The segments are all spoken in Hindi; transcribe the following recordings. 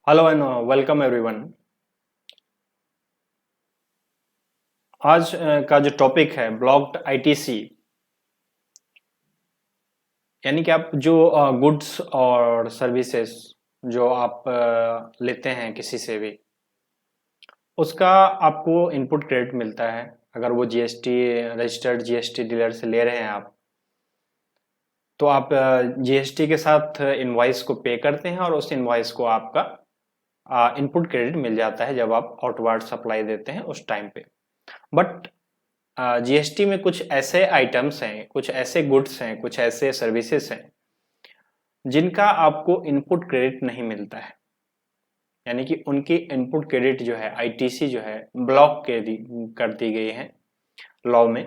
Hello and welcome everyone. आज का जो टॉपिक है ब्लॉक्ड आईटीसी, यानी कि आप जो गुड्स और सर्विसेज जो आप लेते हैं किसी से भी, उसका आपको इनपुट क्रेडिट मिलता है। अगर वो जीएसटी रजिस्टर्ड जीएसटी डीलर से ले रहे हैं आप, तो आप जीएसटी के साथ इनवॉइस को पे करते हैं और उस इनवॉइस को आपका इनपुट क्रेडिट मिल जाता है जब आप आउटवर्ड सप्लाई देते हैं उस टाइम पे। बट जीएसटी में कुछ ऐसे आइटम्स हैं, कुछ ऐसे गुड्स हैं, कुछ ऐसे सर्विसेज हैं जिनका आपको इनपुट क्रेडिट नहीं मिलता है, यानी कि उनकी इनपुट क्रेडिट जो है आईटीसी जो है ब्लॉक कर दी गई है लॉ में।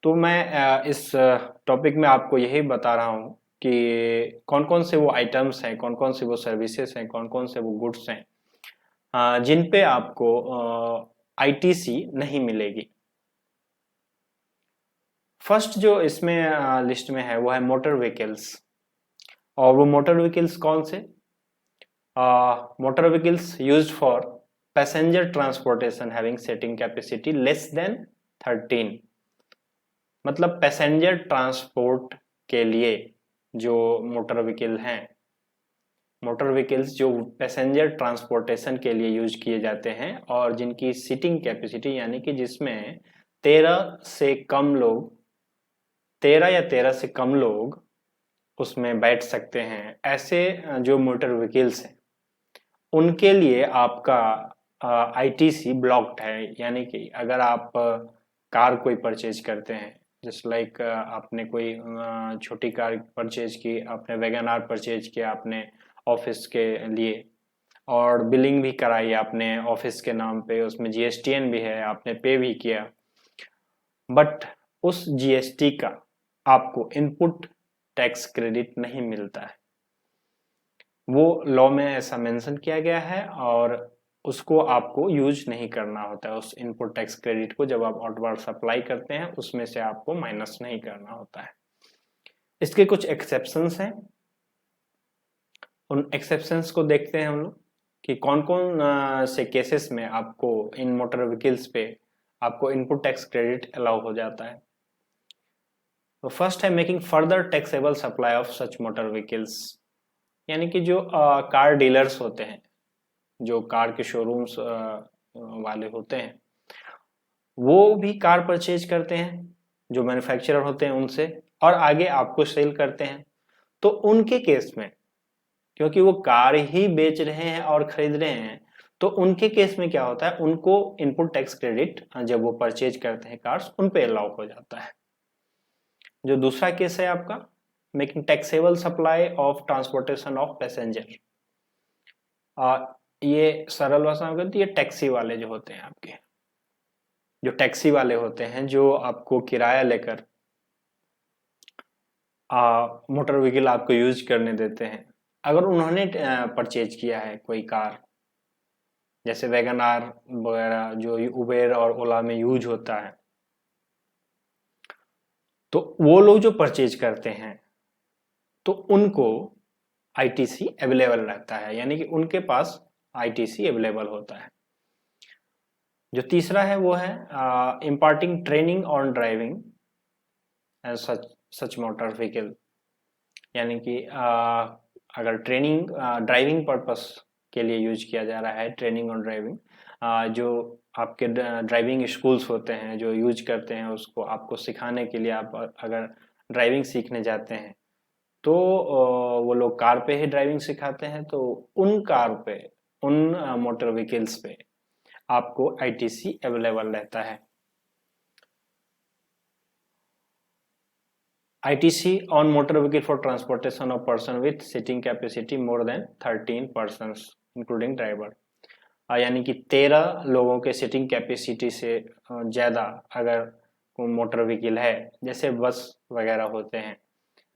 तो मैं इस टॉपिक में आपको यही बता रहा हूँ कि कौन कौन से वो आइटम्स हैं, कौन कौन से वो सर्विसेज हैं, कौन कौन से वो गुड्स हैं जिन पे आपको आईटीसी नहीं मिलेगी। फर्स्ट जो इसमें लिस्ट में है वो है मोटर व्हीकल्स। और वो मोटर व्हीकल्स कौन से? Motor vehicles used for passenger transportation having seating capacity less than 13। मतलब पैसेंजर ट्रांसपोर्ट के लिए जो मोटर व्हीकल हैं, मोटर व्हीकल्स जो पैसेंजर ट्रांसपोर्टेशन के लिए यूज किए जाते हैं और जिनकी सीटिंग कैपेसिटी यानी कि जिसमें 13 से कम लोग 13 या 13 से कम लोग उसमें बैठ सकते हैं, ऐसे जो मोटर व्हीकल्स हैं उनके लिए आपका आईटीसी ब्लॉक्ड है। यानी कि अगर आप कार कोई परचेज करते हैं, जस्ट लाइक आपने कोई छोटी कार परचेज की, आपने वैगन आर परचेज किया आपने ऑफिस के लिए, और बिलिंग भी कराई आपने ऑफिस के नाम पे, उसमें जीएसटीएन भी है, आपने पे भी किया, बट उस जीएसटी का आपको इनपुट टैक्स क्रेडिट नहीं मिलता है। वो लॉ में ऐसा मेंशन किया गया है और उसको आपको यूज नहीं करना होता है। उस इनपुट टैक्स क्रेडिट को जब आप आउटवर्ड सप्लाई करते हैं उसमें से आपको माइनस नहीं करना होता है। इसके कुछ एक्सेप्शंस हैं, उन एक्सेप्शंस को देखते हैं हम लोग कि कौन कौन से केसेस में आपको इन मोटर व्हीकल्स पे आपको इनपुट टैक्स क्रेडिट अलाउ हो जाता है। तो फर्स्ट है making further taxable supply of such motor vehicles, यानी कि जो कार डीलर्स होते हैं, जो कार के शोरूम्स वाले होते हैं, वो भी कार परचेज करते हैं जो मैन्युफैक्चरर होते हैं उनसे, और आगे आपको सेल करते हैं। तो उनके केस में, क्योंकि वो कार ही बेच रहे हैं और खरीद रहे हैं, तो उनके केस में क्या होता है, उनको इनपुट टैक्स क्रेडिट जब वो परचेज करते हैं कार्स, उन पे अलाउ हो जाता है। जो दूसरा केस है आपका making taxable supply of transportation of passenger, ये सरल भाषा में कहती है, टैक्सी वाले जो होते हैं आपके, जो टैक्सी वाले होते हैं जो आपको किराया लेकर मोटर व्हीकल आपको यूज करने देते हैं। अगर उन्होंने परचेज किया है कोई कार, जैसे वैगन आर वगैरह जो उबेर और ओला में यूज होता है, तो वो लोग जो परचेज करते हैं तो उनको आईटीसी अवेलेबल रहता है, यानी कि उनके पास आईटीसी अवेलेबल होता है। जो तीसरा है वो है imparting training on driving and such motor vehicle, यानी कि अगर ट्रेनिंग ड्राइविंग पर्पस के लिए यूज किया जा रहा है, ट्रेनिंग ऑन ड्राइविंग, जो आपके ड्राइविंग स्कूल्स होते हैं जो यूज करते हैं उसको आपको सिखाने के लिए, आप अगर ड्राइविंग सीखने जाते हैं तो वो लोग कार पे ही ड्राइविंग सिखाते हैं, तो उन कार पे, उन मोटर व्हीकल्स पे आपको आईटीसी अवेलेबल रहता है। ITC on motor vehicle for transportation of person with seating capacity more than 13 persons including driver, यानी कि 13 लोगों के सीटिंग कैपेसिटी से ज़्यादा अगर कोई मोटर व्हीकल है, जैसे बस वगैरह होते हैं,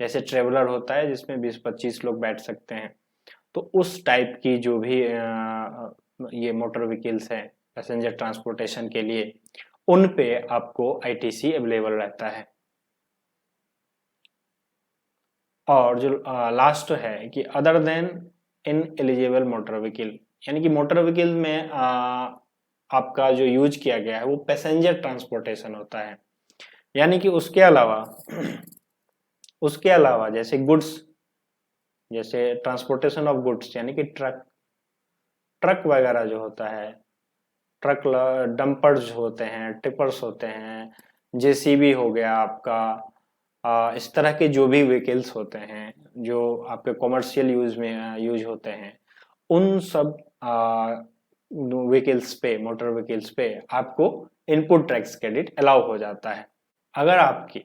जैसे ट्रेवलर होता है जिसमें 20-25 लोग बैठ सकते हैं, तो उस टाइप की जो भी ये मोटर व्हीकल्स हैं पैसेंजर ट्रांसपोर्टेशन के लिए, उन पे आपको आईटीसी अवेलेबल रहता है। और जो लास्ट है कि other then in eligible motor vehicle, यानी कि मोटर व्हीकल में आपका जो यूज किया गया है वो पैसेंजर ट्रांसपोर्टेशन होता है, यानी कि उसके अलावा जैसे गुड्स, जैसे ट्रांसपोर्टेशन ऑफ गुड्स, यानी कि ट्रक ट्रक वगैरह जो होता है, ट्रक डंपर्स होते हैं, टिपर्स होते हैं, जेसीबी हो गया आपका, इस तरह के जो भी व्हीकल्स होते हैं जो आपके कॉमर्शियल यूज में यूज होते हैं, उन सब व्हीकल्स पे, मोटर व्हीकल्स पे आपको इनपुट टैक्स क्रेडिट अलाउ हो जाता है। अगर आपकी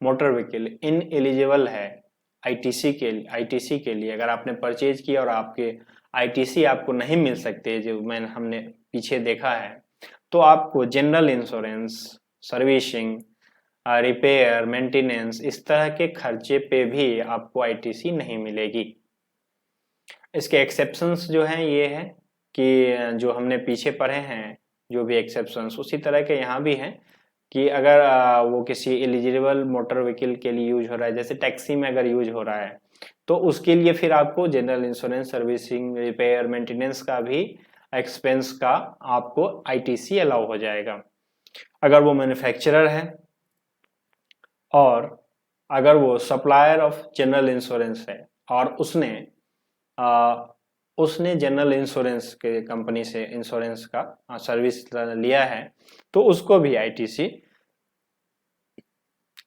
मोटर व्हीकल इन एलिजिबल है आईटीसी के लिए, अगर आपने परचेज किया और आपके आईटीसी आपको नहीं मिल सकते, जो हमने पीछे देखा है, तो आपको general insurance, servicing, repair, maintenance, इस तरह के खर्चे पे भी आपको आईटीसी नहीं मिलेगी। इसके एक्सेप्शंस जो हैं ये है कि जो हमने पीछे पढ़े हैं जो भी एक्सेप्शंस, उसी तरह के यहाँ भी हैं कि अगर वो किसी एलिजिबल मोटर व्हीकल के लिए यूज हो रहा है, जैसे टैक्सी में अगर यूज हो रहा है, तो उसके लिए फिर आपको general insurance, servicing, repair, maintenance का भी एक्सपेंस का आपको आईटीसी अलाउ हो जाएगा। अगर वो मैन्युफैक्चरर है और अगर वो सप्लायर ऑफ जनरल इंश्योरेंस है और उसने जनरल इंश्योरेंस के कंपनी से इंश्योरेंस का सर्विस लिया है, तो उसको भी आईटीसी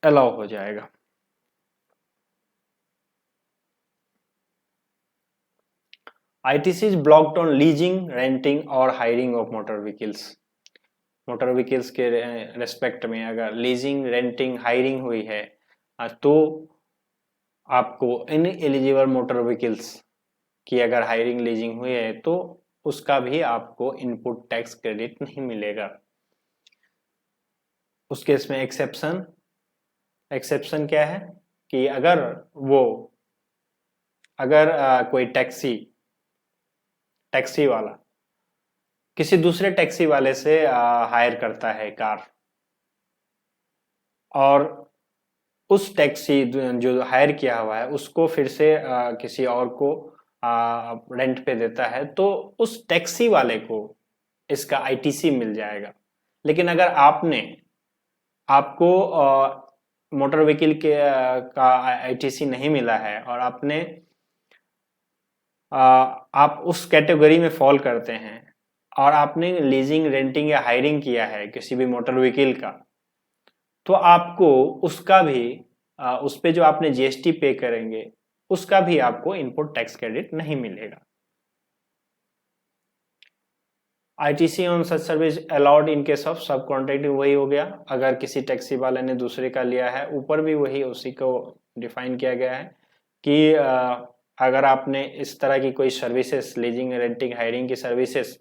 अलाउ हो जाएगा। ITC is blocked on leasing, renting और hiring of motor vehicles. Motor vehicles के रेस्पेक्ट में अगर लीजिंग, रेंटिंग, हायरिंग हुई है तो आपको इन एलिजिबल मोटर व्हीकल्स की अगर हायरिंग, लीजिंग हुई है तो उसका भी आपको इनपुट टैक्स क्रेडिट नहीं मिलेगा। उस केस में एक्सेप्शन क्या है कि अगर कोई टैक्सी वाला किसी दूसरे टैक्सी वाले से हायर करता है कार, और उस टैक्सी जो हायर किया हुआ है उसको फिर से किसी और को रेंट पे देता है, तो उस टैक्सी वाले को इसका आईटीसी मिल जाएगा। लेकिन अगर आपको मोटर व्हीकल के का आईटीसी नहीं मिला है और आप उस कैटेगरी में फॉल करते हैं और आपने लीजिंग, रेंटिंग या हायरिंग किया है किसी भी मोटर व्हीकल का, तो आपको उसका भी उस पे जो आपने जीएसटी पे करेंगे उसका भी आपको इनपुट टैक्स क्रेडिट नहीं मिलेगा। ITC on such service allowed in case of सब कॉन्ट्रैक्टिंग, वही हो गया अगर किसी टैक्सी वाले ने दूसरे का लिया है। ऊपर भी वही उसी को डिफाइन किया गया है कि अगर आपने इस तरह की कोई सर्विसेज, लीजिंग, रेंटिंग, हायरिंग की सर्विसेज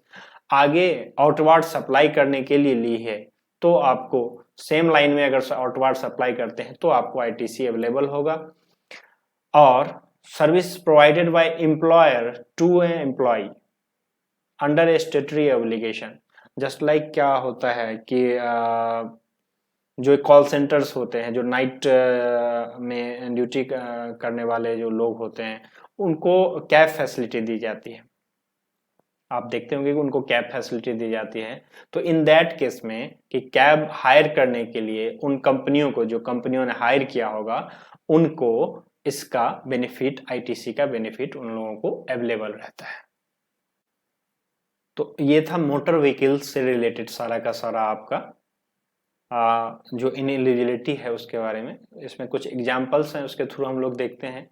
आगे आउटवार्ड सप्लाई करने के लिए ली है, तो आपको सेम लाइन में अगर आउटवार्ड सप्लाई करते हैं तो आपको आईटीसी अवेलेबल होगा। और service provided by employer to a employ under a statutory obligation, just like क्या होता है कि जो कॉल सेंटर्स होते हैं, जो नाइट में ड्यूटी करने वाले जो लोग होते हैं, उनको कैब फैसिलिटी दी जाती है। आप देखते होंगे कि उनको कैब फैसिलिटी दी जाती है। तो इन दैट केस में कि कैब हायर करने के लिए उन कंपनियों को, जो कंपनियों ने हायर किया होगा, उनको इसका बेनिफिट, आईटीसी का बेनिफिट उन लोगों को अवेलेबल रहता है। तो ये था मोटर व्हीकल्स से रिलेटेड सारा का सारा आपका जो इनएलिजिबिलिटी है उसके बारे में। इसमें कुछ एग्जांपल्स हैं, उसके थ्रू हम लोग देखते हैं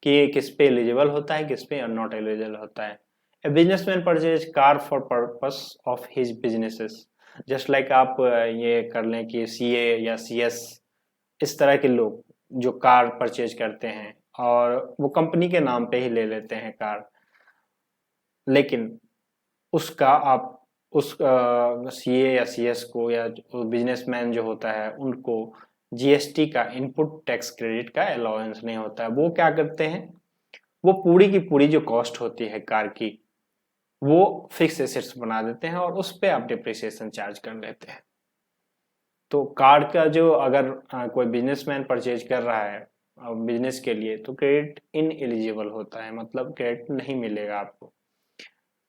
कि किस पे एलिजिबल होता है, किस पे नॉट एलिजिबल होता है। A businessman purchase car for purpose of his businesses, just like आप ये कर लें कि सीए या सीएस, इस तरह के लोग जो कार परचेज करते हैं और वो कंपनी के नाम पे ही ले लेते हैं कार, लेकिन उसका आप उस सीए या सीएस को या बिजनेसमैन जो होता है उनको जीएसटी का, इनपुट टैक्स क्रेडिट का अलाउंस नहीं होता है। वो क्या करते हैं, वो पूरी की पूरी जो कॉस्ट होती है कार की, वो फिक्स एसेट्स बना देते हैं और उस पे आप डिप्रिसिएशन चार्ज कर लेते हैं। तो कार का जो अगर कोई बिजनेसमैन परचेज कर रहा है बिजनेस के लिए, तो क्रेडिट इन एलिजिबल होता है, मतलब क्रेडिट नहीं मिलेगा आपको।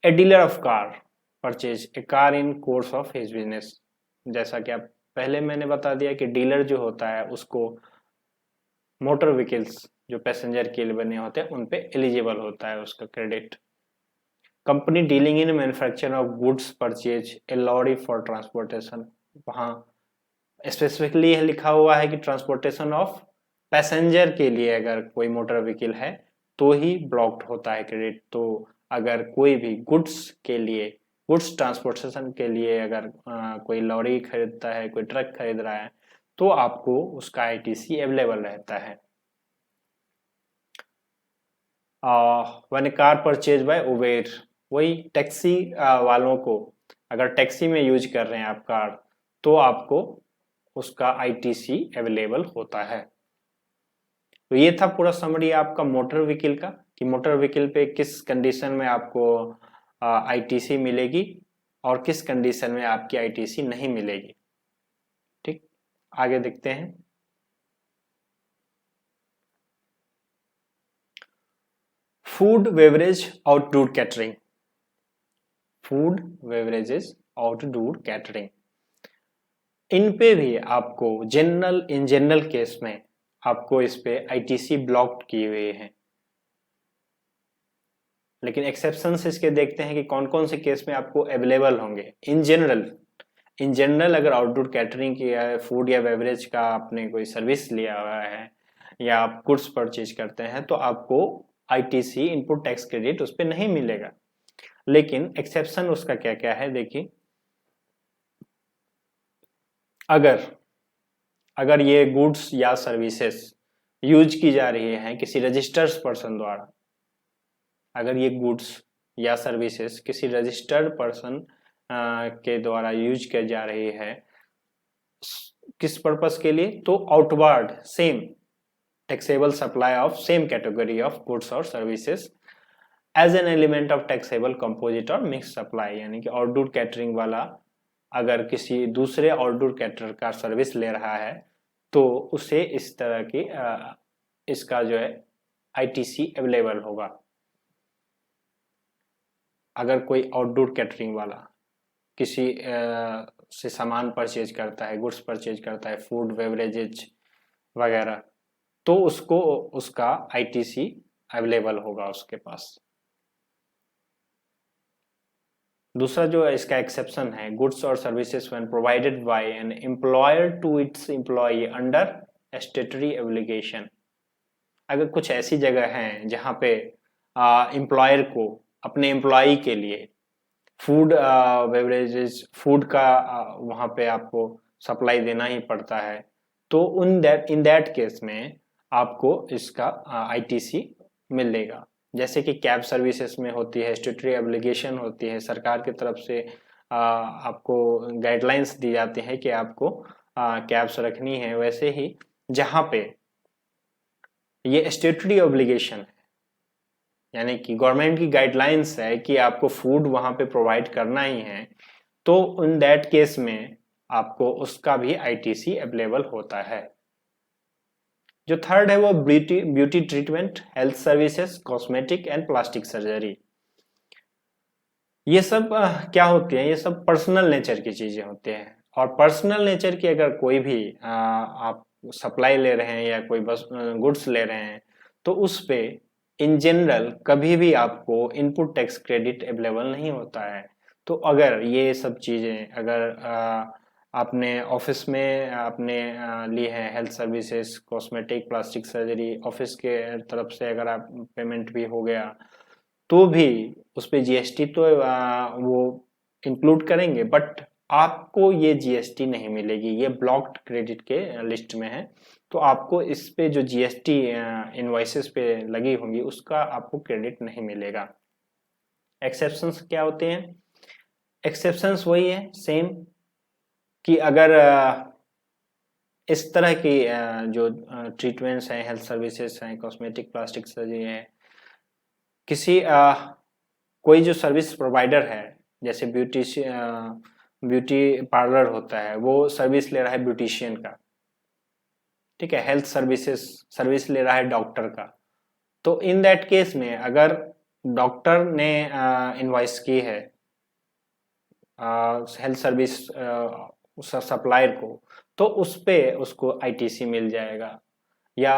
A dealer of car purchase a car in course of his business, जैसा कि आप पहले मैंने बता दिया कि डीलर जो होता है उसको मोटर व्हीकल्स जो पैसेंजर के लिए बने होते हैं उन पे एलिजिबल होता है उसका credit. Company dealing in manufacture of goods purchase a lorry for transportation, वहाँ स्पेसिफिकली यह लिखा हुआ है कि ट्रांसपोर्टेशन ऑफ पैसेंजर के लिए अगर कोई मोटर व्हीकल है तो ही ब्लॉक्ड होता है क्रेडिट। तो अगर कोई भी गुड्स के लिए, गुड्स ट्रांसपोर्टेशन के लिए अगर कोई लॉरी खरीदता है, कोई ट्रक खरीद रहा है, तो आपको उसका आईटीसी अवेलेबल रहता है। One car purchase by Uber, वही टैक्सी वालों को, अगर टैक्सी में यूज कर रहे हैं आप कार, तो आपको उसका आईटीसी अवेलेबल होता है। तो ये था पूरा समरी आपका मोटर व्हीकल का, कि मोटर व्हीकल पे किस कंडीशन में आपको आईटीसी मिलेगी और किस कंडीशन में आपकी आईटीसी नहीं मिलेगी। ठीक, आगे देखते हैं। Food beverage outdoor catering, food beverages outdoor catering, इन पे भी आपको इन जनरल केस में आपको इस पे आईटीसी ब्लॉक्ड किए हुए हैं। लेकिन एक्सेप्शंस इसके देखते हैं कि कौन कौन से केस में आपको अवेलेबल होंगे। इन जनरल अगर आउटडोर कैटरिंग की या फूड या बेवरेज का आपने कोई सर्विस लिया हुआ है या आप गुड्स परचेज करते हैं तो आपको आईटीसी इनपुट टैक्स क्रेडिट उस पर नहीं मिलेगा। लेकिन एक्सेप्शन उसका क्या क्या है देखिए, अगर ये गुड्स या सर्विसेज यूज की जा रही है किसी रजिस्टर्ड पर्सन द्वारा, अगर ये गुड्स या सर्विसेज किसी रजिस्टर्ड पर्सन के द्वारा यूज की जा रही है, किस पर्पस के लिए, तो outward same taxable supply of same category of goods और services as an element of taxable composite और मिक्स सप्लाई, यानी कि आउटडोर कैटरिंग वाला अगर किसी दूसरे आउटडोर कैटरर का सर्विस ले रहा है तो उसे इस तरह की इसका जो है आईटीसी अवेलेबल होगा। अगर कोई आउटडोर कैटरिंग वाला किसी से सामान परचेज करता है, गुड्स परचेज करता है, फूड बेवरेजेज वगैरह, तो उसको उसका आईटीसी अवेलेबल होगा उसके पास। दूसरा जो इसका एक्सेप्शन है, गुड्स और services when provided by an employer to its employee under statutory obligation, अगर कुछ ऐसी जगह हैं जहां पे एम्प्लॉयर को अपने एम्प्लॉई के लिए फूड बेवरेजेस, फूड का वहां पे आपको सप्लाई देना ही पड़ता है, तो इन दैट केस में आपको इसका आईटीसी मिलेगा। जैसे कि कैब सर्विसेज में होती है, स्टैट्यूटरी ऑब्लिगेशन होती है, सरकार की तरफ से आपको गाइडलाइंस दी जाती है कि आपको कैब्स रखनी है, वैसे ही जहां पे ये स्टैट्यूटरी ऑब्लिगेशन है, यानी कि गवर्नमेंट की गाइडलाइंस है कि आपको फूड वहां पे प्रोवाइड करना ही है, तो इन दैट केस में आपको उसका भी आईटीसी अवेलेबल होता है। जो थर्ड है वो beauty treatment, health services, cosmetic and plastic surgery. ये सब क्या होती है, ये सब पर्सनल नेचर की चीजें होती हैं, और पर्सनल नेचर की अगर कोई भी आप सप्लाई ले रहे हैं या कोई बस गुड्स ले रहे हैं, तो उस पे इन जनरल कभी भी आपको इनपुट टैक्स क्रेडिट अवेलेबल नहीं होता है। तो अगर ये सब चीजें अगर आपने ऑफिस में आपने ली है, health services, cosmetic, plastic surgery, office के तरफ से अगर आप पेमेंट भी हो गया, तो भी उस पर जीएसटी तो वो इंक्लूड करेंगे, बट आपको ये जीएसटी नहीं मिलेगी, ये ब्लॉक्ड क्रेडिट के लिस्ट में है। तो आपको इस पे जो जीएसटी इनवॉइसेस पे लगी होंगी उसका आपको क्रेडिट नहीं मिलेगा। एक्सेप्शंस क्या होते हैं, एक्सेप्शंस वही है सेम, कि अगर इस तरह की जो ट्रीटमेंट्स हैं, हेल्थ सर्विसेज हैं, कॉस्मेटिक, प्लास्टिक सर्जरी है, किसी कोई जो सर्विस प्रोवाइडर है, जैसे ब्यूटी पार्लर होता है, वो सर्विस ले रहा है ब्यूटिशियन का, ठीक है, हेल्थ सर्विस ले रहा है डॉक्टर का, तो इन दैट केस में अगर डॉक्टर ने इनवॉइस की है हेल्थ सर्विस सप्लायर को, तो उस पे उसको आईटीसी मिल जाएगा। या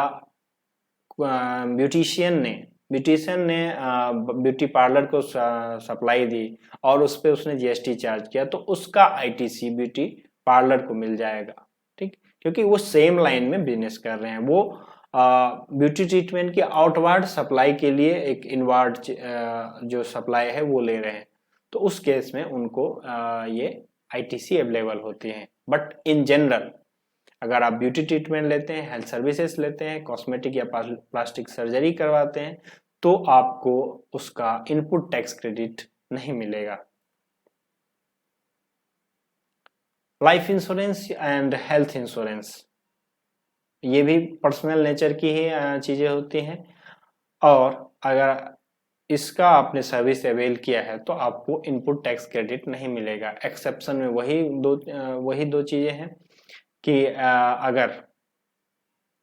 ब्यूटिशियन ने ब्यूटी पार्लर को सप्लाई दी और उस पे उसने जीएसटी चार्ज किया, तो उसका आईटीसी ब्यूटी पार्लर को मिल जाएगा। ठीक, क्योंकि वो सेम लाइन में बिजनेस कर रहे हैं, वो ब्यूटी ट्रीटमेंट की आउटवार्ड सप्लाई के लिए एक इनवार्ड जो सप्लाई है वो ले रहे हैं, तो उस केस में उनको ये आईटीसी अवेलेबल होती है। बट इन जनरल अगर आप ब्यूटी ट्रीटमेंट लेते हैं, हेल्थ सर्विसेज लेते हैं, कॉस्मेटिक या प्लास्टिक सर्जरी करवाते हैं, तो आपको उसका इनपुट टैक्स क्रेडिट नहीं मिलेगा। Life insurance and health insurance, ये भी पर्सनल नेचर की ही चीजें होती हैं, और अगर इसका आपने सर्विस अवेल किया है तो आपको इनपुट टैक्स क्रेडिट नहीं मिलेगा। एक्सेप्शन में वही दो चीजें हैं कि अगर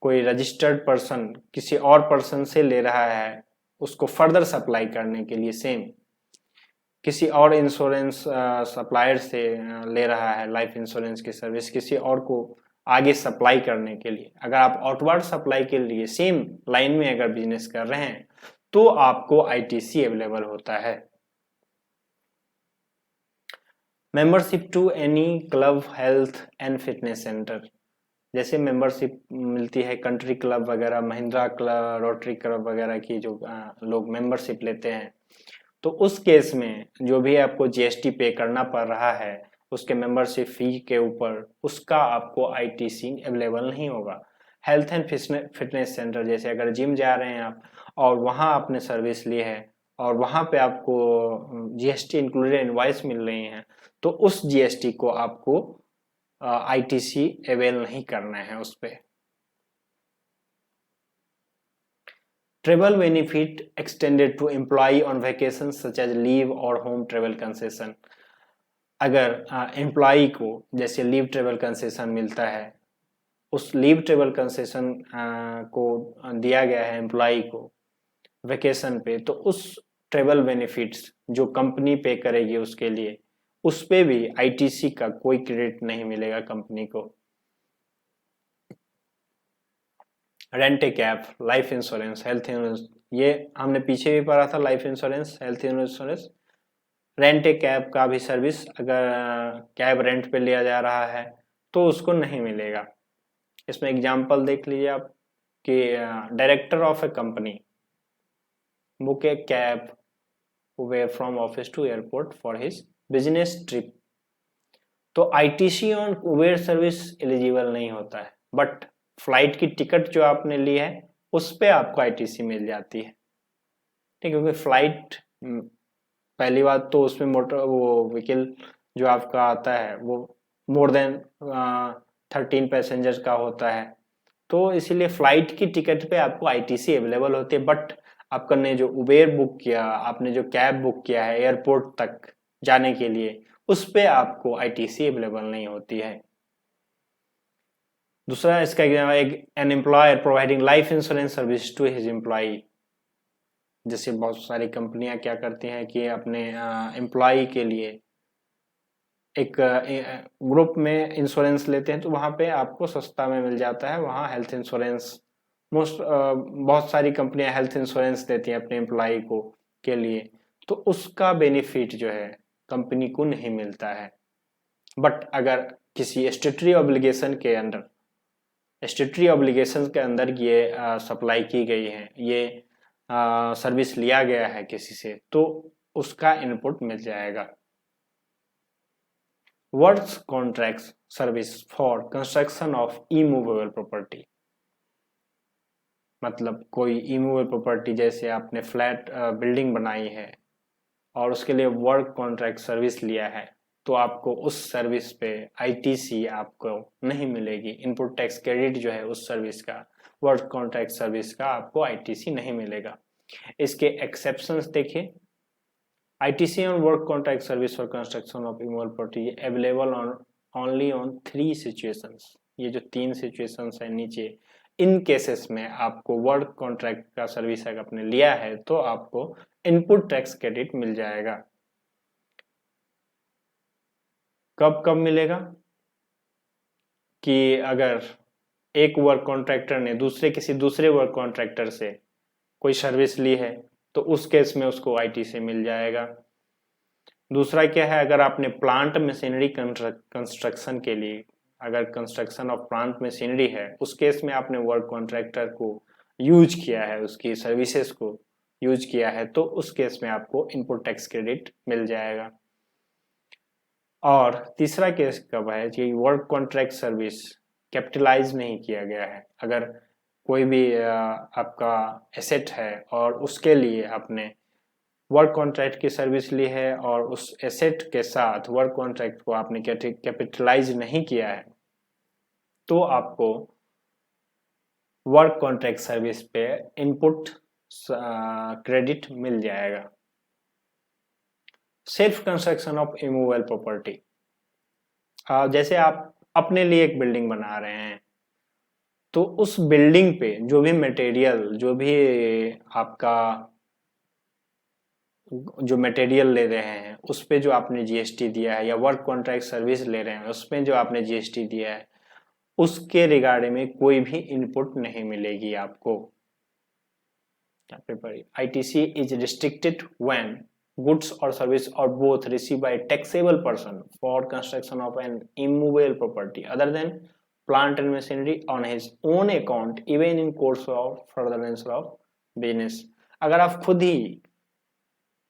कोई रजिस्टर्ड पर्सन किसी और पर्सन से ले रहा है उसको फर्दर सप्लाई करने के लिए, सेम किसी और इंश्योरेंस सप्लायर से ले रहा है लाइफ इंश्योरेंस की सर्विस किसी और को आगे सप्लाई करने के लिए, अगर आप आउटवर्ड सप्लाई के लिए सेम लाइन में अगर बिजनेस कर रहे हैं तो आपको आईटीसी अवेलेबल होता है। Membership to any club, health and fitness centre, जैसे मेंबरशिप मिलती है कंट्री क्लब वगैरह, महिंद्रा क्लब, रोटरी क्लब वगैरह की जो लोग मेंबरशिप लेते हैं, तो उस केस में जो भी आपको जीएसटी पे करना पड़ रहा है उसके मेंबरशिप फी के ऊपर, उसका आपको आईटीसी अवेलेबल नहीं होगा। हेल्थ एंड फिटनेस सेंटर, जैसे अगर जिम जा रहे हैं आप और वहाँ आपने सर्विस ली है और वहाँ पे आपको जीएसटी इंक्लूडेड इनवॉइस मिल रही है, तो उस जीएसटी को आपको आईटीसी अवेल नहीं करना है उस पे। Travel benefit extended to employ on vacation such as leave और होम ट्रेवल कंसेशन, अगर एम्प्लॉय को जैसे लीव ट्रेवल कंसेशन मिलता है, उस लीव ट्रेवल कंसेशन को दिया गया है एम्प्लॉय को वेकेशन पे, तो उस ट्रेवल बेनिफिट्स जो कंपनी पे करेगी उसके लिए, उस पे भी आईटीसी का कोई क्रेडिट नहीं मिलेगा कंपनी को। Rent a cab, life insurance, health insurance, ये हमने पीछे भी पढ़ा था, life insurance, health insurance. Rent a cab का भी सर्विस, अगर कैब रेंट पे लिया जा रहा है तो उसको नहीं मिलेगा। इसमें एग्जांपल देख लीजिए आप कि director of a company book a cab Uber from office to airport for his business trip, तो ITC on Uber service eligible नहीं होता है, बट फ्लाइट की टिकट जो आपने ली है उस पे आपको आईटीसी मिल जाती है। ठीक है, क्योंकि फ्लाइट पहली बात तो उसमें मोटर वो व्हीकल जो आपका आता है वो मोर देन 13 पैसेंजर्स का होता है, तो इसीलिए फ्लाइट की टिकट पे आपको आईटीसी अवेलेबल होती है। बट आपका ने जो उबेर बुक किया, आपने जो कैब बुक किया है एयरपोर्ट तक जाने के लिए, उस पे आपको आईटीसी अवेलेबल नहीं होती है। दूसरा इसका एक an employer providing life insurance service to his employ, जैसे बहुत सारी कंपनियां क्या करती हैं कि अपने एम्प्लॉय के लिए एक ग्रुप में इंश्योरेंस लेते हैं, तो वहाँ पे आपको सस्ता में मिल जाता है, वहाँ हेल्थ इंश्योरेंस बहुत सारी कंपनियां हेल्थ इंश्योरेंस देती हैं अपने एम्प्लॉय को के लिए, तो उसका बेनिफिट जो है कंपनी को नहीं मिलता है। बट अगर किसी स्टैट्यूटरी ऑब्लिगेशन के अंदर ये सप्लाई की गई है, ये सर्विस लिया गया है किसी से, तो उसका इनपुट मिल जाएगा। Works contract service for construction of immovable property, मतलब कोई इमूवेबल प्रॉपर्टी, जैसे आपने फ्लैट बिल्डिंग बनाई है और उसके लिए वर्क कॉन्ट्रैक्ट सर्विस लिया है, तो आपको उस सर्विस पे आईटीसी आपको नहीं मिलेगी। इनपुट टैक्स क्रेडिट जो है उस सर्विस का, वर्क कॉन्ट्रैक्ट सर्विस का आपको आईटीसी नहीं मिलेगा। इसके एक्सेप्शंस देखिए, ITC on work contract service for construction of immovable property available on only on 3 situations, ये जो 3 सिचुएशंस है नीचे, इन केसेस में आपको वर्क कॉन्ट्रैक्ट का सर्विस अगर आपने लिया है तो आपको इनपुट टैक्स क्रेडिट मिल जाएगा। कब कब मिलेगा कि अगर एक वर्क कॉन्ट्रैक्टर ने किसी दूसरे वर्क कॉन्ट्रैक्टर से कोई सर्विस ली है तो उस केस में उसको आईटीसी मिल जाएगा। दूसरा क्या है, अगर आपने प्लांट मशीनरी कंस्ट्रक्शन के लिए, अगर कंस्ट्रक्शन ऑफ प्लांट मशीनरी है उस केस में आपने वर्क कॉन्ट्रैक्टर को यूज किया है, उसकी सर्विसेज को यूज किया है, तो उस केस में आपको इनपुट टैक्स क्रेडिट मिल जाएगा। और तीसरा केस कब है कि वर्क कॉन्ट्रैक्ट सर्विस कैपिटलाइज नहीं किया गया है। अगर कोई भी आपका एसेट है और उसके लिए आपने वर्क कॉन्ट्रैक्ट की सर्विस ली है और उस एसेट के साथ वर्क कॉन्ट्रैक्ट को आपने कैपिटलाइज नहीं किया है तो आपको वर्क कॉन्ट्रैक्ट सर्विस पे इनपुट क्रेडिट मिल जाएगा। Self construction of immovable property, जैसे आप अपने लिए एक बिल्डिंग बना रहे हैं तो उस बिल्डिंग पे जो भी मटेरियल, जो भी आपका जो मटेरियल ले रहे हैं उस पे जो आपने जीएसटी दिया है, या वर्क कॉन्ट्रैक्ट सर्विस ले रहे हैं उसमें जो आपने जीएसटी दिया है, उसके रिगार्डिंग में कोई भी इनपुट नहीं मिलेगी आपको। यहाँ पे पढ़िए, ITC is restricted when goods और सर्विस और both receive by taxable person for construction of N immovable property other than plant and machinery on his own account even in course of furtherance of business. अगर आप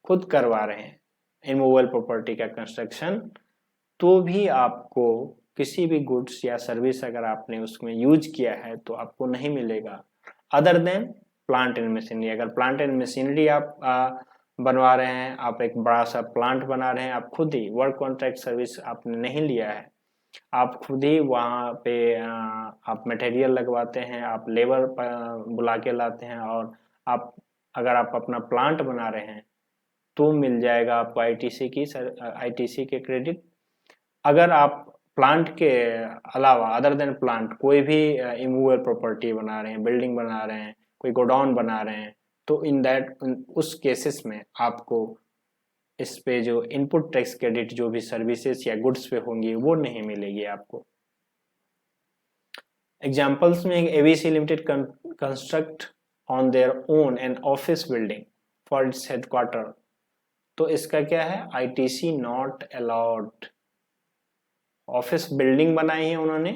खुद करवा रहे हैं इमूवेबल प्रॉपर्टी का कंस्ट्रक्शन तो भी आपको किसी भी गुड्स या सर्विस अगर आपने उसमें यूज किया है तो आपको नहीं मिलेगा other than plant and machinery. अगर प्लांट एंड मशीनरी आप बनवा रहे हैं, आप एक बड़ा सा प्लांट बना रहे हैं, आप खुद ही वर्क कॉन्ट्रैक्ट सर्विस आपने नहीं लिया है, आप खुद ही वहाँ पे आप मटेरियल लगवाते हैं, आप लेबर बुला के लाते हैं और आप अगर आप अपना प्लांट बना रहे हैं तो मिल जाएगा आपको आईटीसी के क्रेडिट। अगर आप प्लांट के अलावा अदर देन प्लांट कोई भी इमूवेबल प्रॉपर्टी बना रहे हैं, बिल्डिंग बना रहे हैं, कोई गोडाउन बना रहे हैं, तो उस केसेस में आपको इस पे जो इनपुट टैक्स क्रेडिट जो भी सर्विसेज या गुड्स पे होंगी वो नहीं मिलेगी आपको। एग्जाम्पल्स में ABC limited construct on their own an office building for its headquarter, तो इसका क्या है, ITC not allowed. Office building बनाई है उन्होंने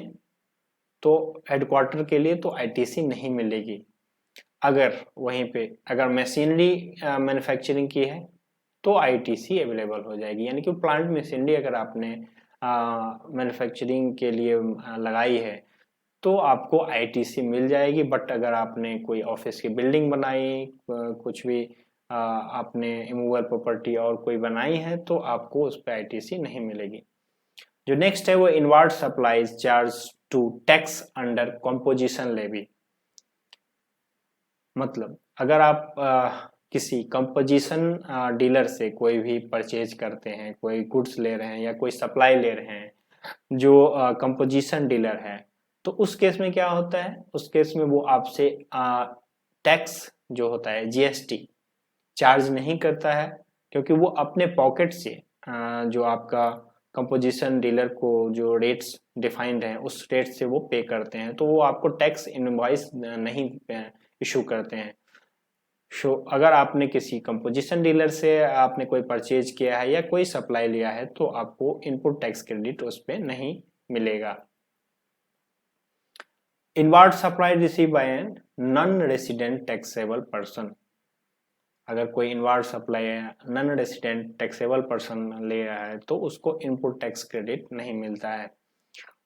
तो हेडक्वार्टर के लिए तो आईटीसी नहीं मिलेगी। अगर वहीं पे अगर मशीनरी मैन्युफैक्चरिंग की है तो आईटीसी अवेलेबल हो जाएगी, यानी कि प्लांट मशीनरी अगर आपने मैन्युफैक्चरिंग के लिए लगाई है तो आपको आईटीसी मिल जाएगी। बट अगर आपने कोई ऑफिस की बिल्डिंग बनाई, कुछ भी आपने इमूवेबल प्रॉपर्टी और कोई बनाई है तो आपको उस पर आईटीसी नहीं मिलेगी। जो नेक्स्ट है वो inward supplies charge to tax under composition levy. मतलब अगर आप किसी कंपोजिशन डीलर से कोई भी परचेज करते हैं, कोई गुड्स ले रहे हैं या कोई सप्लाई ले रहे हैं जो कंपोजिशन डीलर है, तो उस केस में क्या होता है, उस केस में वो आपसे टैक्स जो होता है जीएसटी चार्ज नहीं करता है, क्योंकि वो अपने पॉकेट से जो आपका कंपोजिशन डीलर को जो रेट्स डिफाइंड हैं उस रेट से वो पे करते हैं, तो वो आपको टैक्स इनवॉइस नहीं इशू करते हैं। अगर आपने किसी कंपोजिशन डीलर से आपने कोई परचेज किया है या कोई सप्लाई लिया है तो आपको इनपुट टैक्स क्रेडिट उस पर नहीं मिलेगा। Inward supply receive by an non resident taxable person, अगर कोई inward supply non resident taxable person ले रहा है तो उसको इनपुट टैक्स क्रेडिट नहीं मिलता है।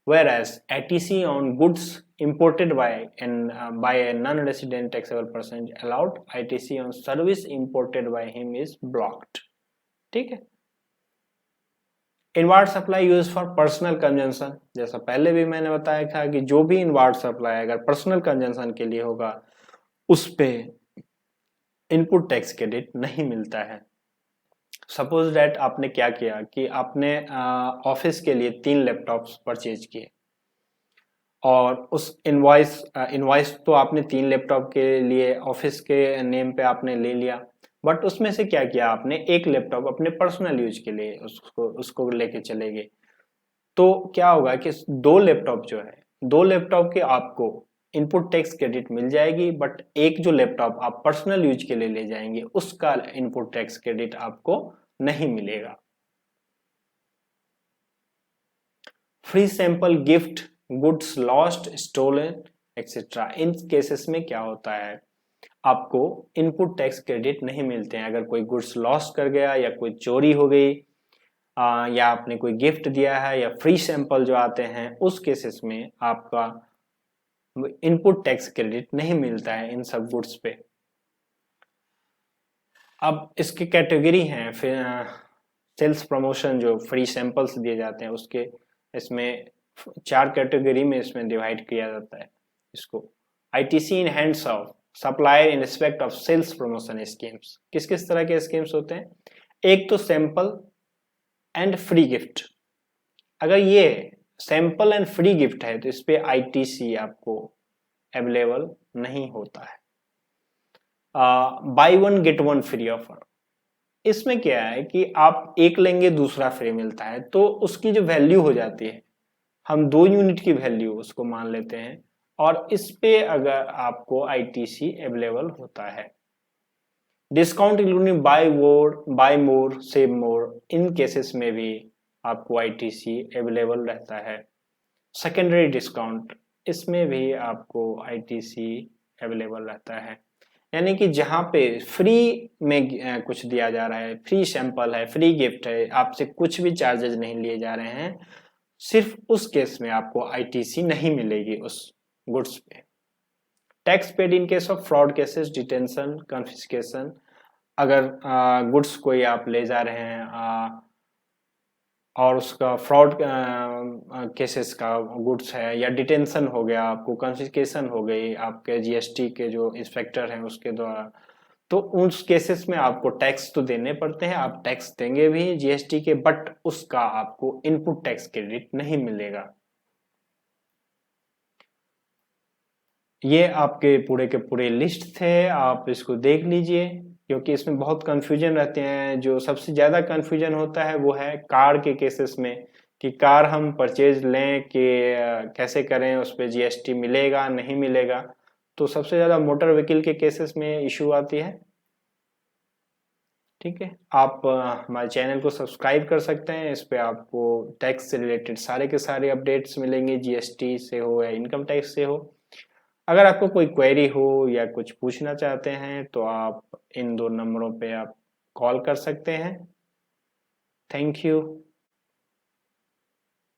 Whereas ATC on goods imported by a non-resident taxable person is allowed, ITC on service imported by him is blocked। ठीक है। Inward supply use for personal consumption, जैसा पहले भी मैंने बताया था कि जो भी इनवर्ड सप्लाई अगर पर्सनल कंजम्पशन के लिए होगा उस पे इनपुट टैक्स क्रेडिट नहीं मिलता है। सपोज दैट आपने क्या किया कि आपने ऑफिस के लिए 3 लैपटॉप्स परचेज किए और उस इनवॉइस तो आपने 3 लैपटॉप के लिए ऑफिस के नेम पे आपने ले लिया, बट उसमें से क्या किया आपने, एक लैपटॉप अपने पर्सनल यूज के लिए उसको लेके चले गए। तो क्या होगा कि 2 लैपटॉप जो है, 2 लैपटॉप के आपको इनपुट टैक्स क्रेडिट मिल जाएगी, बट एक जो लैपटॉप आप पर्सनल यूज के लिए ले जाएंगे उसका इनपुट टैक्स क्रेडिट आपको नहीं मिलेगा। Free sample, gift, goods lost, stolen etcetera, इन केसेस में क्या होता है, आपको इनपुट टैक्स क्रेडिट नहीं मिलते हैं। अगर कोई गुड्स लॉस्ट कर गया या कोई चोरी हो गई या आपने कोई गिफ्ट दिया है या फ्री सैंपल जो आते हैं, उस केसेस में आपका इनपुट टैक्स क्रेडिट नहीं मिलता है इन सब गुड्स पे। अब इसकी कैटेगरी हैं, फिर सेल्स प्रमोशन जो फ्री सैंपल्स दिए जाते हैं उसके, इसमें 4 कैटेगरी में इसमें डिवाइड किया जाता है इसको। ITC in hands of supplier in respect of sales promotion schemes, किस किस तरह के स्कीम्स होते हैं, एक तो सैंपल एंड फ्री गिफ्ट। अगर ये सैंपल एंड फ्री गिफ्ट है तो इस पे आईटीसी आपको अवेलेबल नहीं होता है। By one get one free offer, इसमें क्या है कि आप एक लेंगे दूसरा फ्री मिलता है, तो उसकी जो वैल्यू हो जाती है, हम 2 यूनिट की वैल्यू उसको मान लेते हैं, और इस पे अगर आपको आईटीसी अवेलेबल होता है। डिस्काउंट इंक्लूडिंग बाय मोर सेव मोर, इन केसेस में भी आपको आईटीसी अवेलेबल रहता है। सेकेंडरी डिस्काउंट, इसमें भी आपको आईटीसी अवेलेबल रहता है। यानी कि जहां पे फ्री में कुछ दिया जा रहा है, फ्री सैंपल है, फ्री गिफ्ट है, आपसे कुछ भी चार्जेस नहीं लिए जा रहे हैं, सिर्फ उस केस में आपको आईटीसी नहीं मिलेगी उस गुड्स पे। Tax paid in case of fraud cases, detention, confiscation, अगर गुड्स कोई आप ले जा रहे हैं और उसका फ्रॉड केसेस का गुड्स है या डिटेंशन हो गया, आपको कॉन्फिस्केशन हो गई आपके जीएसटी के जो इंस्पेक्टर हैं उसके द्वारा, तो उस केसेस में आपको टैक्स तो देने पड़ते हैं, आप टैक्स देंगे भी जीएसटी के, बट उसका आपको इनपुट टैक्स क्रेडिट नहीं मिलेगा। ये आपके पूरे के पूरे लिस्ट थे, आप इसको देख लीजिए, क्योंकि इसमें बहुत कंफ्यूजन रहते हैं। जो सबसे ज्यादा कंफ्यूजन होता है वो है कार के केसेस में, कि कार हम परचेज लें कि कैसे करें, उस पर जीएसटी मिलेगा नहीं मिलेगा। तो सबसे ज्यादा मोटर व्हीकल के केसेस में इशू आती है। ठीक है, आप हमारे चैनल को सब्सक्राइब कर सकते हैं, इस पे आपको टैक्स से रिलेटेड सारे के सारे अपडेट्स मिलेंगे, जीएसटी से हो या इनकम टैक्स से हो। अगर आपको कोई क्वेरी हो या कुछ पूछना चाहते हैं तो आप इन 2 नंबरों पे आप कॉल कर सकते हैं। Thank you.